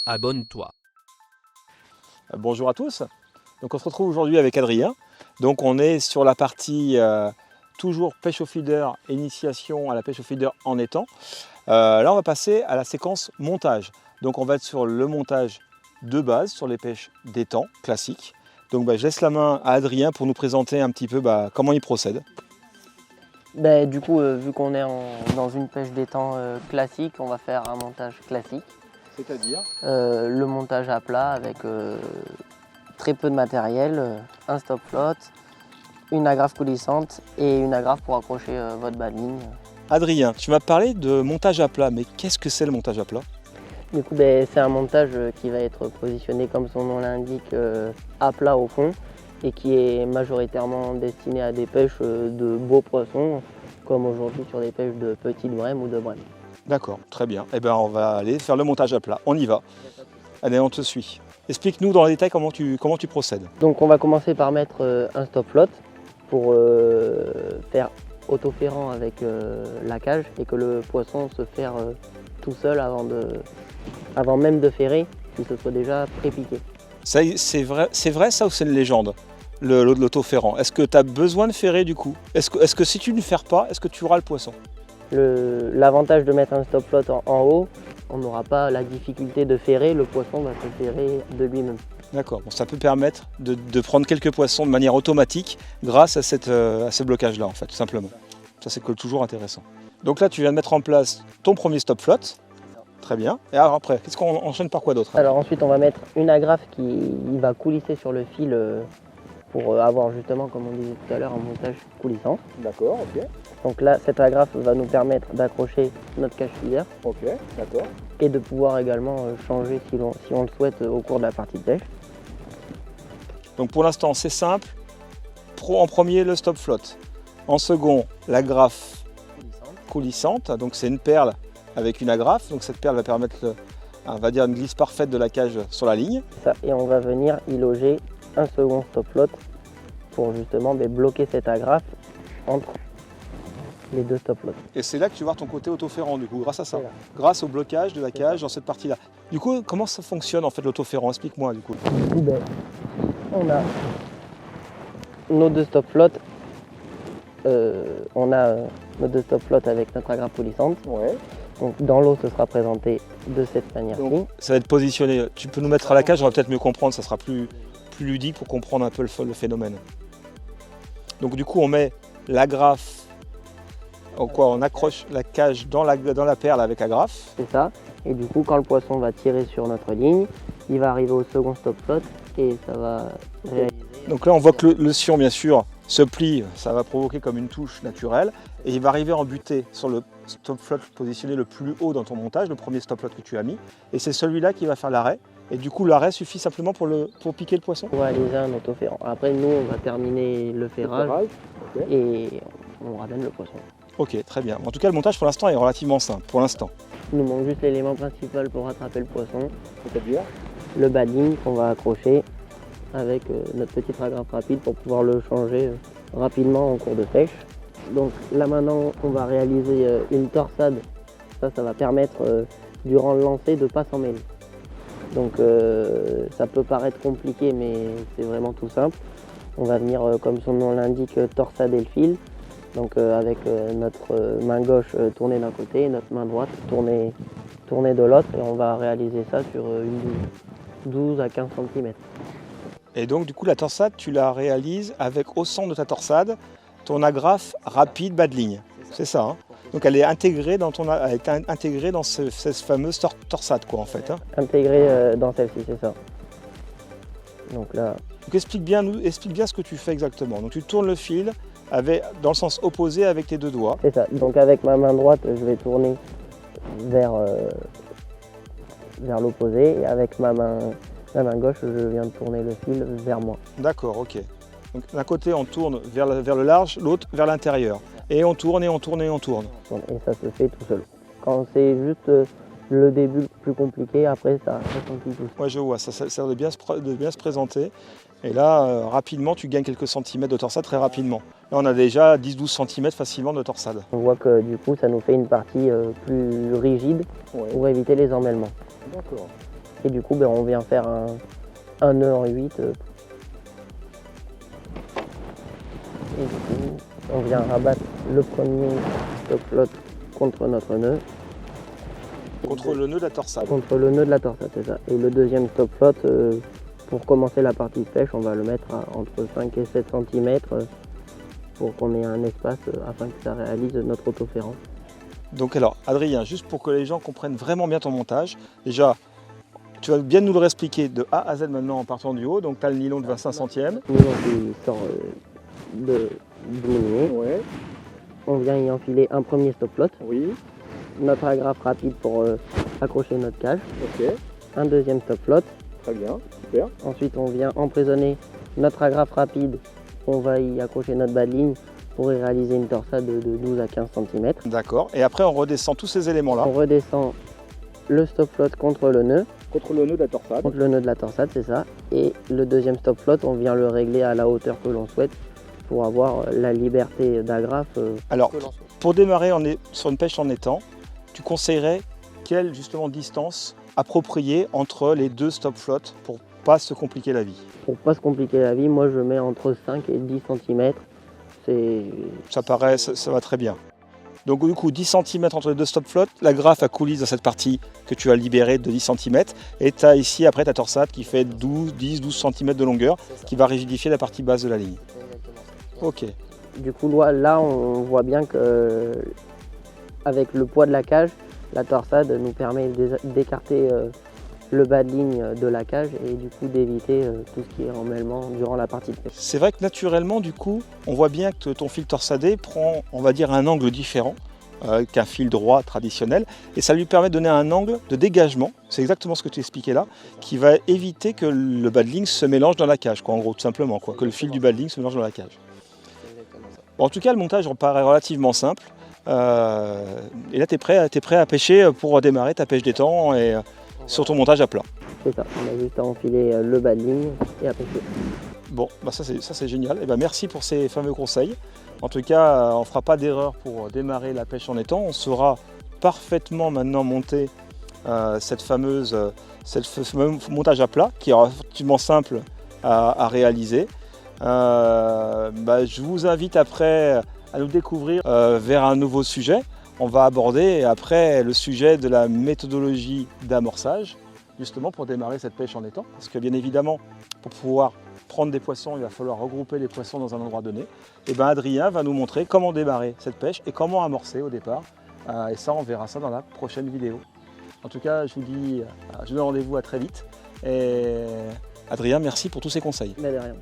abonne-toi. Bonjour à tous. Donc on se retrouve aujourd'hui avec Adrien. Donc on est sur la partie toujours pêche au feeder, initiation à la pêche au feeder en étang. Là on va passer à la séquence montage. Donc on va être sur le montage de base sur les pêches d'étang classiques. Donc je laisse la main à Adrien pour nous présenter un petit peu comment il procède. Du coup, vu qu'on est dans une pêche d'étang classique, on va faire un montage classique. C'est-à-dire le montage à plat avec très peu de matériel, un stop flotte, une agrafe coulissante et une agrafe pour accrocher votre badling. Adrien, tu m'as parlé de montage à plat, mais qu'est-ce que c'est le montage à plat? Du coup, c'est un montage qui va être positionné comme son nom l'indique à plat au fond et qui est majoritairement destiné à des pêches de beaux poissons, comme aujourd'hui sur des pêches de petites brèmes ou de brèmes. D'accord, très bien. Eh bien, on va aller faire le montage à plat. On y va. Allez, on te suit. Explique-nous dans les détails comment tu procèdes. Donc on va commencer par mettre un stop flotte pour faire autoferrant avec la cage et que le poisson se ferre tout seul avant même de ferrer, qu'il se soit déjà pré-piqué. C'est vrai ça ou c'est une légende, l'autoferrant? Est-ce que tu as besoin de ferrer du coup? Est-ce que si tu ne ferres pas, est-ce que tu auras le poisson? L'avantage de mettre un stop flotte en haut, on n'aura pas la difficulté de ferrer, le poisson va se ferrer de lui-même. D'accord, bon, ça peut permettre de prendre quelques poissons de manière automatique grâce à ce blocage-là en fait, tout simplement. Ça c'est toujours intéressant. Donc là tu viens de mettre en place ton premier stop flotte. Très bien. Et alors après, qu'est-ce qu'on enchaîne par quoi d'autre? Alors ensuite on va mettre une agrafe qui va coulisser sur le fil pour avoir justement, comme on disait tout à l'heure, un montage coulissant. D'accord, ok. Donc là, cette agrafe va nous permettre d'accrocher notre cache feeder. Ok, d'accord. Et de pouvoir également changer si on le souhaite au cours de la partie de pêche. Donc pour l'instant c'est simple. En premier le stop flotte. En second l'agrafe coulissante. Donc c'est une perle avec une agrafe. Donc cette perle va permettre on va dire une glisse parfaite de la cage sur la ligne. Ça, et on va venir y loger un second stop flotte pour justement bloquer cette agrafe entre les deux stop flottes. Et c'est là que tu vas voir ton côté autoferrant du coup, grâce à ça. Voilà. Grâce au blocage de la cage dans cette partie-là. Du coup, comment ça fonctionne en fait l'autoferrant? Explique-moi du coup. Du coup, on a nos deux stop flottes. Nos deux stop flottes avec notre agrafe coulissante. Ouais. Donc dans l'eau, ce sera présenté de cette manière-ci. Ça va être positionné. Tu peux nous mettre à la cage, on va peut-être mieux comprendre, ça sera plus ludique pour comprendre un peu le phénomène. Donc du coup, on met l'agrafe. On accroche la cage dans la perle avec agrafe. C'est ça. Et du coup, quand le poisson va tirer sur notre ligne, il va arriver au second stop flotte et ça va réaliser. Donc là, on voit que le sion, bien sûr, se plie. Ça va provoquer comme une touche naturelle. Et il va arriver en butée sur le stop flotte positionné le plus haut dans ton montage, le premier stop flotte que tu as mis. Et c'est celui-là qui va faire l'arrêt. Et du coup, l'arrêt suffit simplement pour piquer le poisson. Pour réaliser un autoferrant. Après, nous, on va terminer le ferrage okay. Et on ramène le poisson. Ok, très bien. En tout cas, le montage pour l'instant est relativement simple. Pour l'instant. Il nous manque juste l'élément principal pour rattraper le poisson. C'est-à-dire le badling qu'on va accrocher avec notre petite agrafe rapide pour pouvoir le changer rapidement en cours de pêche. Donc là maintenant, on va réaliser une torsade. Ça va permettre durant le lancer de ne pas s'en mêler. Donc ça peut paraître compliqué, mais c'est vraiment tout simple. On va venir, comme son nom l'indique, torsader le fil. Donc avec notre main gauche tournée d'un côté et notre main droite tournée de l'autre. Et on va réaliser ça sur une 12 à 15 cm. Et donc du coup la torsade, tu la réalises avec au centre de ta torsade ton agrafe rapide bas de ligne. C'est ça, hein? Donc elle est intégrée dans cette fameuse torsade quoi en fait. Hein. Intégrée dans celle-ci, c'est ça. Donc là. Donc explique bien ce que tu fais exactement. Donc tu tournes le fil dans le sens opposé avec tes deux doigts. C'est ça. Donc avec ma main droite, je vais tourner vers l'opposé et avec ma main gauche, je viens de tourner le fil vers moi. D'accord, ok. Donc d'un côté on tourne vers le large, l'autre vers l'intérieur. Et on tourne et on tourne et on tourne. Et ça se fait tout seul. Quand c'est juste le début le plus compliqué, après ça s'enquille tout seul. Ouais, je vois, ça sert de bien se présenter. Et là, rapidement, tu gagnes quelques centimètres de torsade très rapidement. Là, on a déjà 10-12 cm facilement de torsade. On voit que du coup, ça nous fait une partie plus rigide pour éviter les emmêlements. D'accord. Et du coup, on vient faire un nœud en 8. Et du coup, on vient rabattre le premier stop flotte contre notre nœud. Contre le nœud de la torsade. Contre le nœud de la torsade, c'est ça. Et le deuxième stop flotte, pour commencer la partie de pêche, on va le mettre entre 5 et 7 cm pour qu'on ait un espace afin que ça réalise notre autoférant. Donc alors, Adrien, juste pour que les gens comprennent vraiment bien ton montage, déjà, tu vas bien nous le réexpliquer de A à Z maintenant en partant du haut. Donc tu as le nylon de 25 centièmes. Le nylon qui sort du moulinet. Ouais. On vient y enfiler un premier stop flotte. Oui. Notre agrafe rapide pour accrocher notre cage. Ok. Un deuxième stop flotte. Très bien. Super. Ensuite, on vient emprisonner notre agrafe rapide. On va y accrocher notre bas de ligne pour y réaliser une torsade de 12 à 15 cm. D'accord. Et après, on redescend tous ces éléments-là. On redescend le stop flotte contre le nœud. Contre le nœud de la torsade. Contre le nœud de la torsade, c'est ça. Et le deuxième stop flotte, on vient le régler à la hauteur que l'on souhaite pour avoir la liberté d'agrafe. Alors, pour démarrer sur une pêche en étang, tu conseillerais quelle justement distance appropriée entre les deux stop flottes pour pas se compliquer la vie? Pour pas se compliquer la vie, moi je mets entre 5 et 10 cm. Ça paraît, ça va très bien. Donc du coup 10 cm entre les deux stop flottes, la grafe à coulisse dans cette partie que tu as libérée de 10 cm, et tu as ici après ta torsade qui fait 10-12 cm de longueur, qui va rigidifier la partie basse de la ligne. Ok. Du coup là on voit bien que avec le poids de la cage, la torsade nous permet d'écarter le bas de ligne de la cage et du coup d'éviter tout ce qui est emmêlement durant la partie de pêche. C'est vrai que naturellement du coup on voit bien que ton fil torsadé prend, on va dire, un angle différent qu'un fil droit traditionnel, et ça lui permet de donner un angle de dégagement, c'est exactement ce que tu expliquais là, qui va éviter que le bas de ligne se mélange dans la cage, quoi, en gros, tout simplement, quoi, que le fil du bas de ligne se mélange dans la cage. Bon, en tout cas le montage me paraît relativement simple, et là tu es prêt à pêcher pour démarrer ta pêche d'étang et sur ton montage à plat. C'est ça, on a juste à enfiler le bas de ligne et à pêcher. Bon, bah ça c'est génial. Et ben merci pour ces fameux conseils. En tout cas, on ne fera pas d'erreur pour démarrer la pêche en étang. On saura parfaitement maintenant monter ce fameux montage à plat qui est relativement simple à réaliser. Je vous invite après à nous découvrir vers un nouveau sujet. On va aborder après le sujet de la méthodologie d'amorçage, justement pour démarrer cette pêche en étang. Parce que bien évidemment, pour pouvoir prendre des poissons, il va falloir regrouper les poissons dans un endroit donné. Et bien Adrien va nous montrer comment démarrer cette pêche et comment amorcer au départ. Et ça, on verra ça dans la prochaine vidéo. En tout cas, je vous dis, je vous donne rendez-vous à très vite. Et Adrien, merci pour tous ces conseils. Mais de rien.